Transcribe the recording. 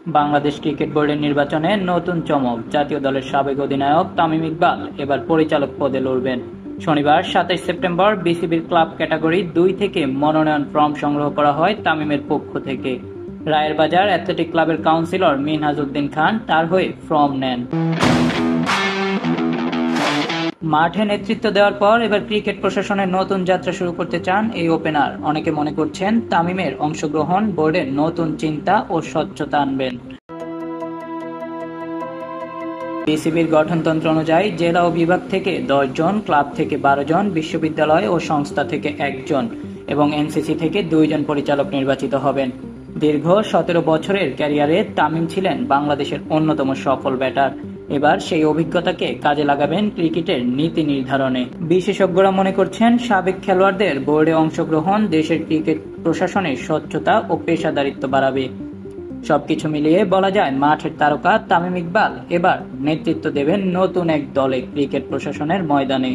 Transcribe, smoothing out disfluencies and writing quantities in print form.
Bangladesh cricket বোর্ডের নির্বাচনে নতুন চমক, জাতীয় দলের সাবেক অধিনায়ক তামিম ইকবাল এবার পরিচালক পদে লড়বেন। শনিবার ২৭ সেপ্টেম্বর বিসিবির ক্লাব ক্যাটাগরি ২ থেকে মনোনয়ন ফর্ম সংগ্রহ করা হয় তামিমের পক্ষ থেকে। রায়ের বাজার অ্যাথলেটিক ক্লাবের কাউন্সিলর মিনহাজ উদ্দিন খান তার হয়ে ফর্ম নেন। মাঠে নেতৃত্ব দেওয়ার পর এবার ক্রিকেট প্রশাসনের নতুন যাত্রা শুরু করতে চান এই ওপেনার। অনেকে মনে করছেন তামিমের অংশগ্রহণ বোর্ডে নতুন চিন্তা ও স্বচ্ছতা আনবেন। বিসিবির গঠনতন্ত্র অনুযায়ী জেলা ও বিভাগ থেকে ১০ জন, ক্লাব থেকে ১২ জন, বিশ্ববিদ্যালয় ও সংস্থা থেকে ১ জন এবং এনসিসি থেকে ২ জন পরিচালক নির্বাচিত হবেন। দীর্ঘ ১৭ বছরের ক্যারিয়ারে তামিম ছিলেন বাংলাদেশের অন্যতম সফল ব্যাটার। এবার সেই অভিজ্ঞতাকে কাজে লাগাবেন ক্রিকেটের নীতি নির্ধারণে। বিশেষজ্ঞরা মনে করছেন সাবেক খেলোয়াড়দের বোর্ডে অংশগ্রহণ দেশের ক্রিকেট প্রশাসনের স্বচ্ছতা ও পেশাদারিত্ব বাড়াবে। সবকিছু মিলিয়ে বলা যায় মাঠের তারকা তামিম ইকবাল এবার নেতৃত্ব দেবেন নতুন এক দলে ক্রিকেট প্রশাসনের ময়দানে।